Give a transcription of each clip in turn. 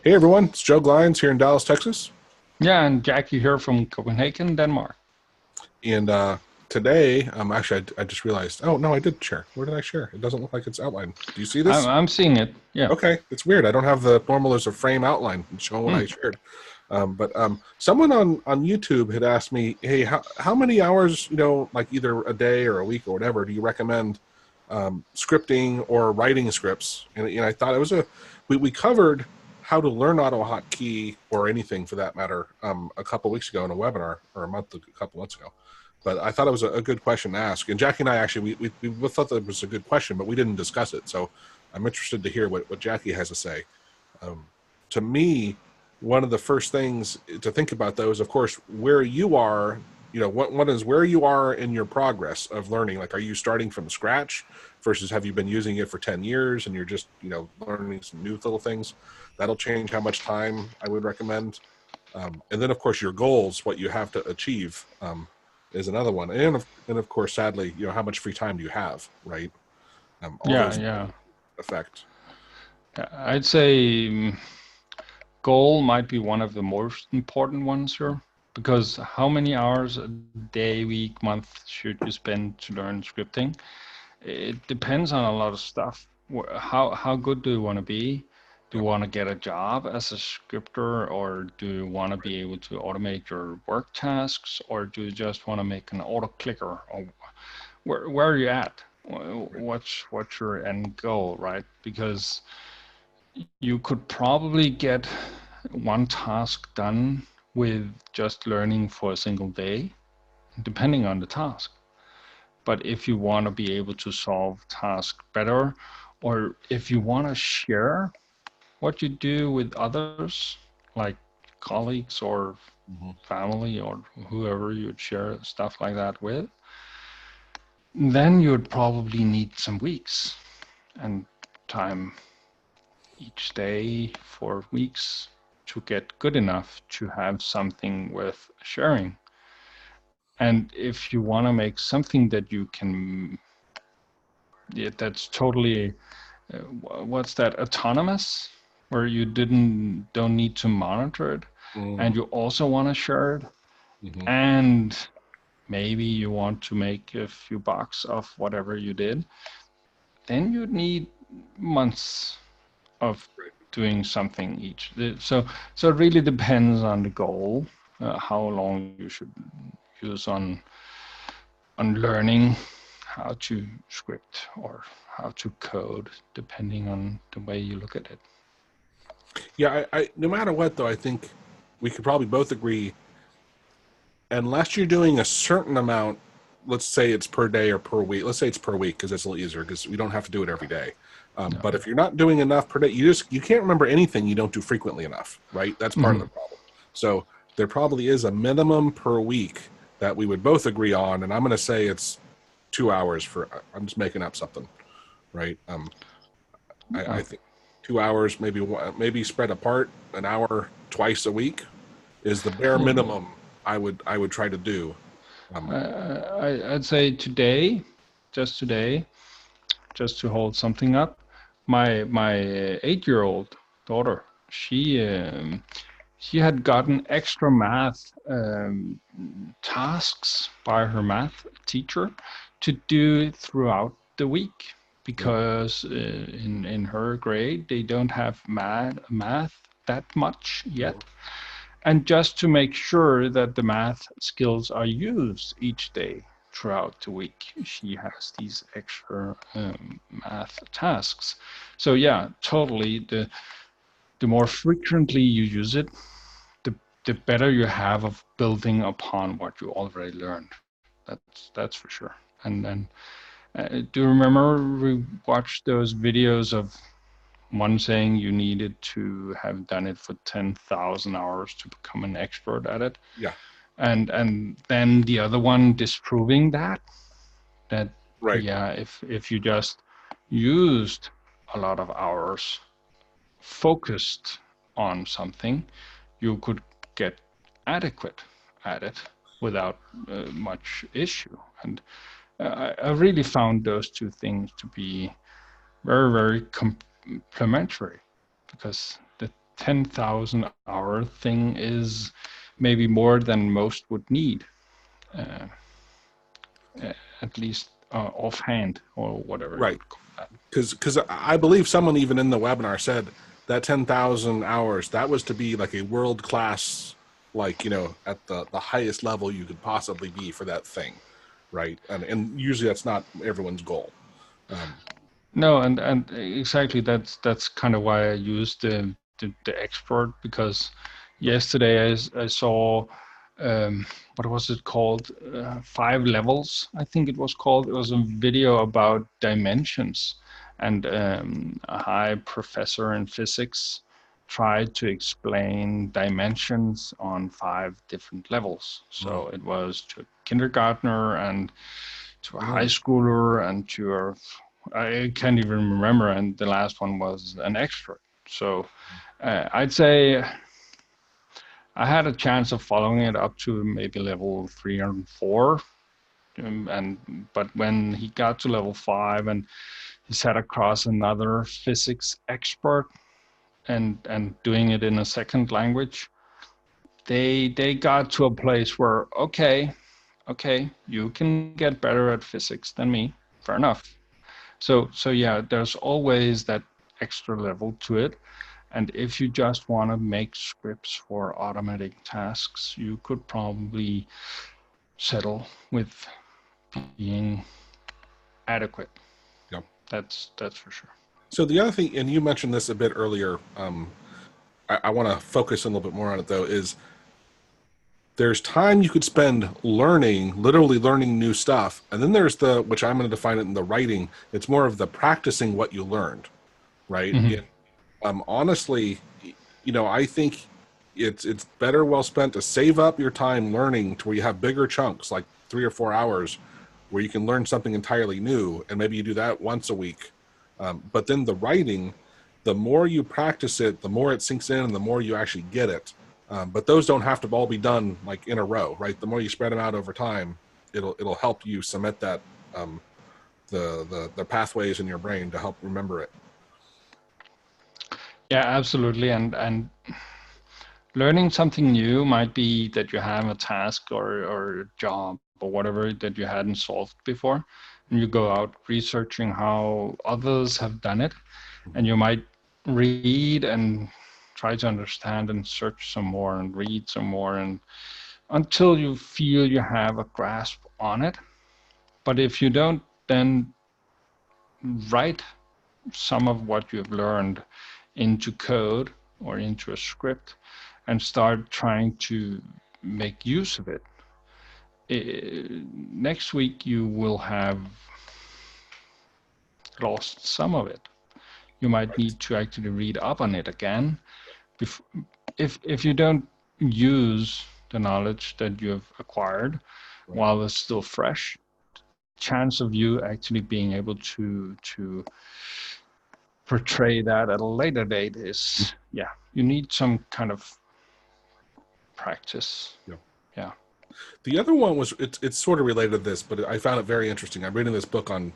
Hey everyone, it's Joe Glines here in Dallas, Texas. Yeah, and Jackie here from Copenhagen, Denmark. And today, actually, I just realized, oh no, I did share. Where did I share? It doesn't look like it's outlined. Do you see this? I'm seeing it. Yeah. Okay, it's weird. I don't have the normal as a frame outline showing what I shared. But someone on YouTube had asked me, hey, how many hours, like either a day or a week or whatever, do you recommend scripting or writing scripts? And I thought it was we covered how to learn AutoHotkey or anything for that matter a couple weeks ago in a webinar, or a couple months ago. But I thought it was a good question to ask. And Jackie and I actually, we both thought that was a good question, but we didn't discuss it. So I'm interested to hear what Jackie has to say. To me, one of the first things to think about, though, is, of course, where you are. What is where you are in your progress of learning? Like, are you starting from scratch versus have you been using it for 10 years and you're just, learning some new little things? That'll change how much time I would recommend. And then, of course, your goals, what you have to achieve, is another one. And of course, sadly, how much free time do you have, right? All those affect. I'd say goal might be one of the most important ones here, because how many hours a day, week, month should you spend to learn scripting? It depends on a lot of stuff. How good do you want to be? Do you want to get a job as a scripter, or do you want to be able to automate your work tasks, or do you just want to make an auto clicker? Or where are you at? What's your end goal, right? Because you could probably get one task done with just learning for a single day, depending on the task. But if you want to be able to solve tasks better, or if you want to share what you do with others, like colleagues or family or whoever you would share stuff like that with, then you would probably need some weeks and time each day for weeks to get good enough to have something worth sharing. And if you want to make something that you can, that's totally, what's that, autonomous, where you don't need to monitor it, and you also want to share it, and maybe you want to make a few bucks of whatever you did, then you need months of doing something each. So it really depends on the goal, how long you should use on learning how to script or how to code, depending on the way you look at it. Yeah, I no matter what, though, I think we could probably both agree, unless you're doing a certain amount, let's say it's per day or per week. Let's say it's per week because it's a little easier because we don't have to do it every day. No. But if you're not doing enough per day, you can't remember anything you don't do frequently enough, right? That's part of the problem. So there probably is a minimum per week that we would both agree on, and I'm going to say it's 2 hours I'm just making up something, right? I think 2 hours, maybe spread apart, an hour twice a week is the bare minimum I would try to do. I'd say today, just to hold something up, my 8-year-old daughter, she had gotten extra math tasks by her math teacher to do throughout the week, because in her grade they don't have math that much yet. And just to make sure that the math skills are used each day throughout the week, she has these extra math tasks. So yeah, totally. The more frequently you use it, the better you have of building upon what you already learned. That's for sure. And then, do you remember we watched those videos of one saying you needed to have done it for 10,000 hours to become an expert at it? Yeah. And then the other one disproving that right. Yeah, if you just used a lot of hours focused on something, you could get adequate at it without much issue. And I really found those two things to be very, very complementary, because 10,000 hour thing is maybe more than most would need, uh, at least offhand or whatever you Right. would call that. Because I believe someone even in the webinar said that 10,000 hours, that was to be like a world class, like, at the highest level you could possibly be for that thing. Right. And usually that's not everyone's goal. No, and exactly that's kind of why I used the expert, because yesterday I saw what was it called? 5 levels, I think it was called. It was a video about dimensions, and a high professor in physics tried to explain dimensions on 5 different levels. So it was to a kindergartner and to a high schooler and to a, I can't even remember, and the last one was an expert. So I'd say I had a chance of following it up to maybe level 304, but when he got to level 5 and he sat across another physics expert and doing it in a second language, they got to a place where okay, you can get better at physics than me, fair enough. So yeah, there's always that extra level to it. And if you just want to make scripts for automatic tasks, you could probably settle with being adequate. Yeah. That's for sure. So the other thing, and you mentioned this a bit earlier, I want to focus a little bit more on it though, is there's time you could spend literally learning new stuff. And then there's which I'm going to define it in the writing, it's more of the practicing what you learned, right? Mm-hmm. Honestly, I think it's better well spent to save up your time learning to where you have bigger chunks, like 3 or 4 hours, where you can learn something entirely new. And maybe you do that once a week. But then the writing, the more you practice it, the more it sinks in and the more you actually get it. But those don't have to all be done like in a row, right? The more you spread them out over time, it'll help you cement that the pathways in your brain to help remember it. Yeah, absolutely. And learning something new might be that you have a task or a job or whatever that you hadn't solved before, and you go out researching how others have done it, and you might read and try to understand and search some more and read some more, and until you feel you have a grasp on it. But if you don't then write some of what you've learned into code or into a script and start trying to make use of it, next week you will have lost some of it. You might need to actually read up on it again. If you don't use the knowledge that you have acquired while it's still fresh, chance of you actually being able to portray that at a later date is, yeah, you need some kind of practice. Yeah. The other one was, it's sort of related to this, but I found it very interesting. I'm reading this book on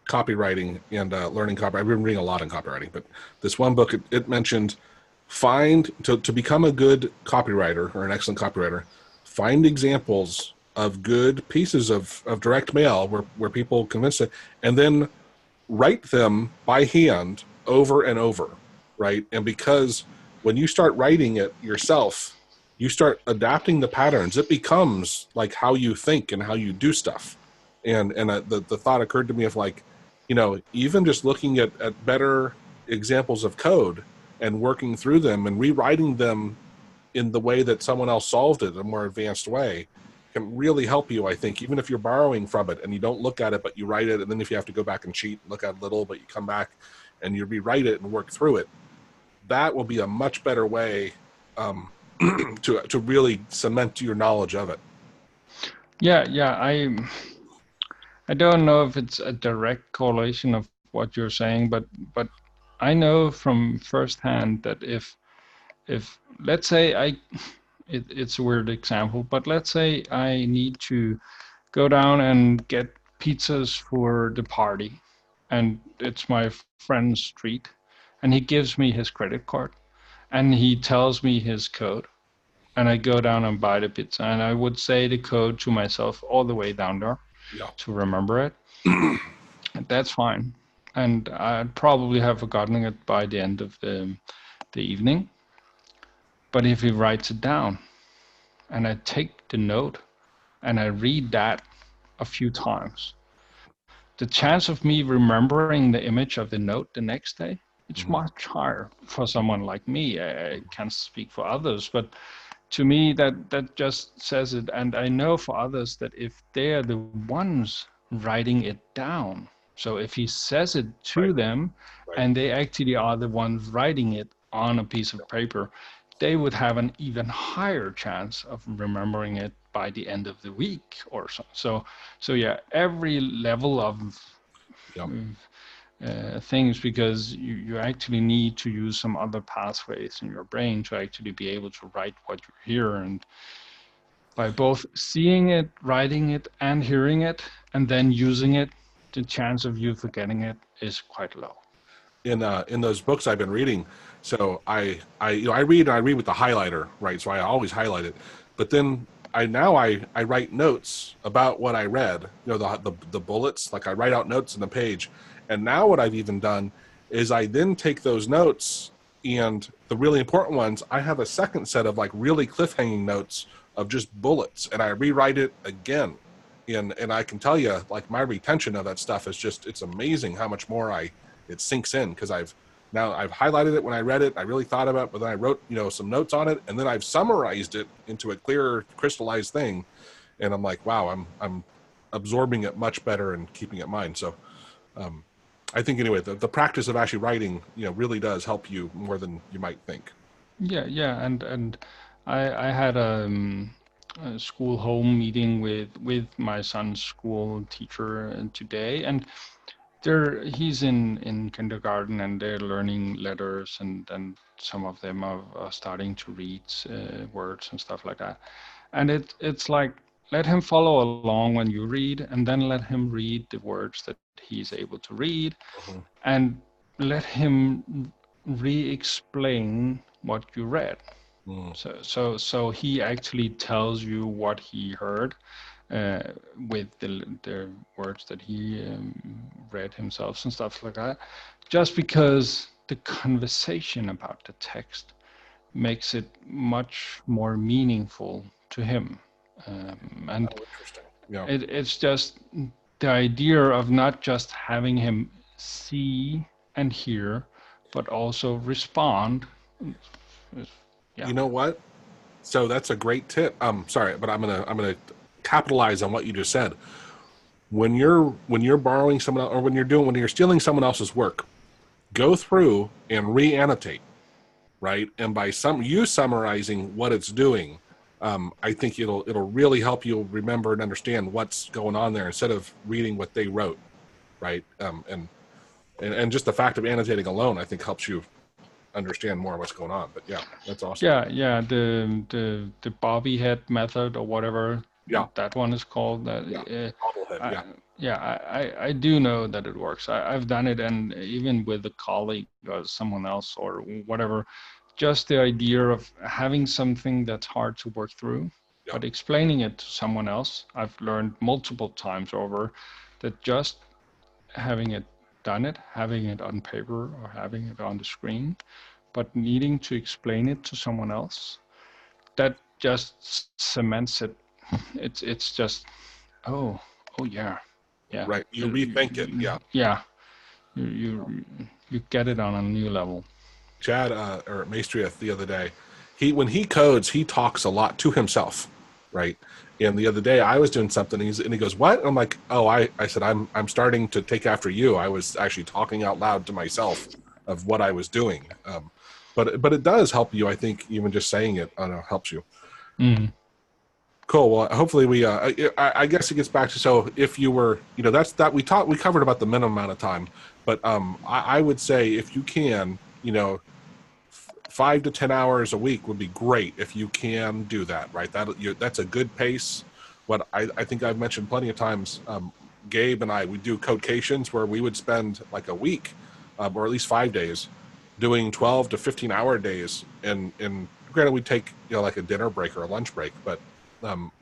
copywriting and learning copy. I've been reading a lot on copywriting, but this one book, it mentioned to become a good copywriter or an excellent copywriter, find examples of good pieces of direct mail where people convince it, and then write them by hand over and over, right? And because when you start writing it yourself, you start adapting the patterns. It becomes like how you think and how you do stuff. And the thought occurred to me of like, even just looking at better examples of code and working through them and rewriting them in the way that someone else solved it in a more advanced way can really help you, I think, even if you're borrowing from it and you don't look at it, but you write it. And then if you have to go back and cheat, look at a little, but you come back and you rewrite it and work through it, that will be a much better way to really cement your knowledge of it. Yeah. I don't know if it's a direct correlation of what you're saying, but I know from firsthand that if let's say it's a weird example, but let's say I need to go down and get pizzas for the party, and it's my friend's treat, and he gives me his credit card, and he tells me his code, and I go down and buy the pizza, and I would say the code to myself all the way down there Yeah. to remember it. That's fine. And I'd probably have forgotten it by the end of the evening. But if he writes it down and I take the note and I read that a few times, the chance of me remembering the image of the note the next day, it's much higher for someone like me. I can't speak for others, but to me that just says it. And I know for others that if they are the ones writing it down, so if he says it to them and they actually are the ones writing it on a piece of paper, they would have an even higher chance of remembering it by the end of the week or so. So yeah, every level of things, because you actually need to use some other pathways in your brain to actually be able to write what you hear. And by both seeing it, writing it, and hearing it, and then using it, the chance of you forgetting it is quite low. In those books I've been reading, so I read with the highlighter, right? So I always highlight it, but then I write notes about what I read, the bullets, like I write out notes in the page. And now what I've even done is I then take those notes, and the really important ones, I have a second set of like really cliffhanging notes of just bullets, and I rewrite it again. And I can tell you, like, my retention of that stuff is just, it's amazing how much more it sinks in, because I've highlighted it when I read it, I really thought about it, but then I wrote, some notes on it, and then I've summarized it into a clearer, crystallized thing. And I'm like, wow, I'm absorbing it much better and keeping it in mind. So, I think anyway, the practice of actually writing, really does help you more than you might think. Yeah, and I had a school home meeting with my son's school teacher today, and he's in kindergarten, and they're learning letters, and some of them are starting to read words and stuff like that. And it's like, let him follow along when you read, and then let him read the words that he's able to read, and let him re-explain what you read. So he actually tells you what he heard with the words that he read himself and stuff like that, just because the conversation about the text makes it much more meaningful to him. And interesting. Yeah. It's just the idea of not just having him see and hear, but also respond. Yeah. You know what? So that's a great tip. Sorry, but I'm gonna capitalize on what you just said. When you're borrowing someone else, or when you're stealing someone else's work, go through and re-annotate, right? And by you summarizing what it's doing, I think it'll really help you remember and understand what's going on there, instead of reading what they wrote, right? And just the fact of annotating alone, I think, helps you understand more what's going on. But yeah, that's awesome. Yeah, the Bobby head method, or whatever that one is called. I do know that it works. I've done it, and even with a colleague or someone else or whatever. Just the idea of having something that's hard to work through, but explaining it to someone else. I've learned multiple times over that just having it on paper or having it on the screen, but needing to explain it to someone else, that just cements it. It's just, oh yeah. Right. You rethink it. Yeah. You get it on a new level. Chad or Maestrieth the other day, when he codes, he talks a lot to himself, right? And the other day I was doing something, and he goes, "What?" And I'm like, "Oh, I said I'm starting to take after you. I was actually talking out loud to myself of what I was doing." But it does help you. I think even just saying it helps you. Cool. Well, hopefully I guess it gets back to, so if you were, we covered about the minimum amount of time, but I would say if you can, 5 to 10 hours a week would be great if you can do that, right? That's a good pace. What I think I've mentioned plenty of times, Gabe and I would do codecations where we would spend like a week, or at least 5 days, doing 12 to 15 hour days, and granted we'd take, you know, like a dinner break or a lunch break, but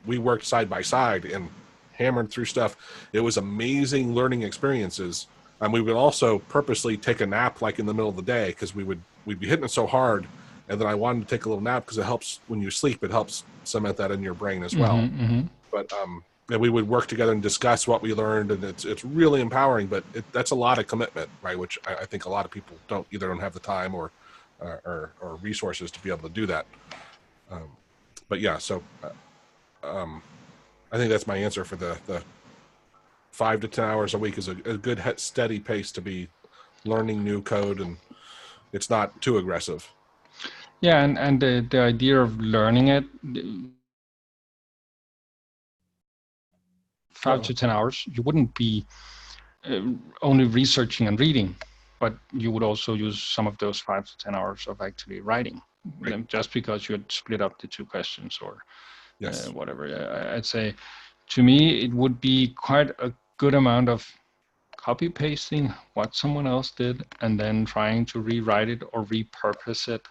we worked side by side and hammered through stuff. It was amazing learning experiences. And we would also purposely take a nap like in the middle of the day, because we'd be hitting it so hard, and then I wanted to take a little nap because it helps when you sleep. It helps cement that in your brain as well. But and we would work together and discuss what we learned, and it's really empowering. But that's a lot of commitment, right? Which I think a lot of people don't have the time or resources to be able to do that. But yeah, so I think that's my answer for the 5 to 10 hours a week is a good steady pace to be learning new code, and it's not too aggressive. Yeah, and the idea of learning it, 5 to 10 hours, you wouldn't be only researching and reading, but you would also use some of those 5 to 10 hours of actually writing, right. Just because you had split up the 2 questions or whatever. I'd say, to me, it would be quite a good amount of copy pasting what someone else did and then trying to rewrite it or repurpose it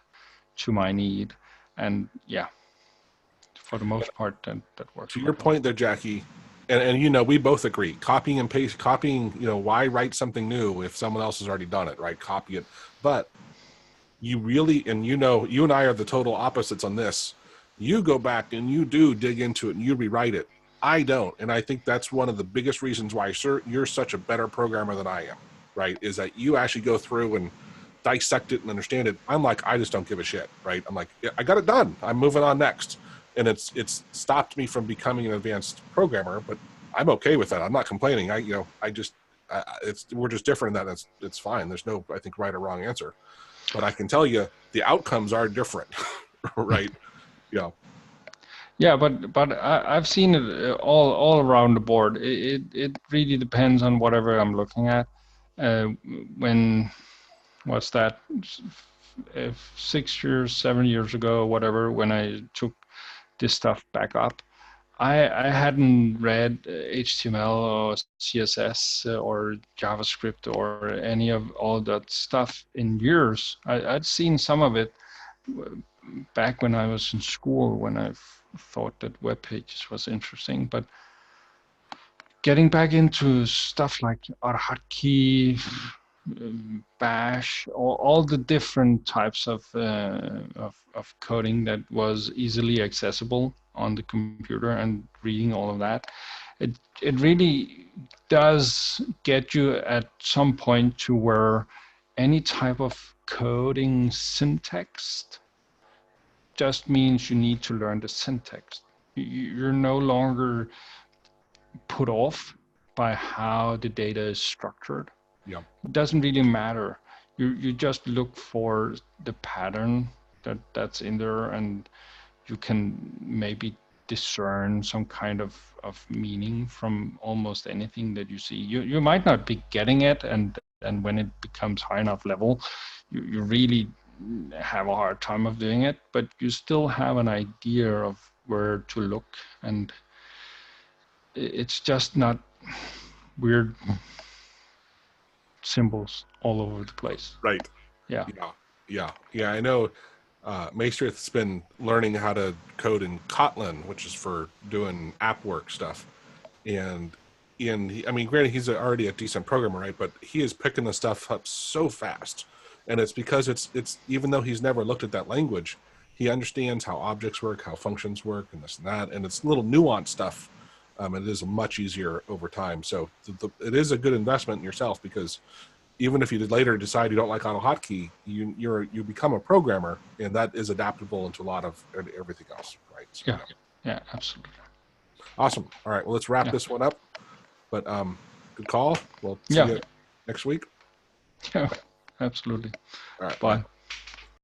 to my need. And yeah, for the most part, that works. To your point there, Jackie, and you know, we both agree, copying, you know, why write something new if someone else has already done it, right? Copy it. But you really, and you know, you and I are the total opposites on this. You go back and you do dig into it and you rewrite it. I don't. And I think that's one of the biggest reasons why you're such a better programmer than I am, right? Is that you actually go through and dissect it and understand it. I'm like, I just don't give a shit, right? I'm like, yeah, I got it done. I'm moving on next. And it's stopped me from becoming an advanced programmer, but I'm okay with that. I'm not complaining. We're just different in that. It's fine. There's no, I think, right or wrong answer. But I can tell you the outcomes are different, right? Yeah. Yeah, but I've seen it all around the board. It really depends on whatever I'm looking at. What's that? 6 years, 7 years ago, whatever, when I took this stuff back up, I hadn't read HTML or CSS or JavaScript or any of all that stuff in years. I'd seen some of it back when I was in school, when I thought that web pages was interesting, but getting back into stuff like AutoHotkey, Bash, all the different types of coding that was easily accessible on the computer, and reading all of that, it really does get you at some point to where any type of coding syntax just means you need to learn the syntax. You're no longer put off by how the data is structured. Yeah. It doesn't really matter. You just look for the pattern that's in there, and you can maybe discern some kind of meaning from almost anything that you see. You might not be getting it, and when it becomes high enough level, you really have a hard time of doing it, but you still have an idea of where to look, and it's just not weird symbols all over the place. Right. Yeah. I know Maestrith's been learning how to code in Kotlin, which is for doing app work stuff. And I mean, granted, he's already a decent programmer, right? But he is picking the stuff up so fast. And it's because it's even though he's never looked at that language, he understands how objects work, how functions work, and this and that. And it's little nuanced stuff. It is much easier over time. So it is a good investment in yourself, because even if you later decide you don't like AutoHotkey, you become a programmer, and that is adaptable into a lot of everything else, right? So, yeah, absolutely. Awesome. All right, well, let's wrap this one up. But good call. We'll see you next week. Yeah, absolutely. All right. Bye.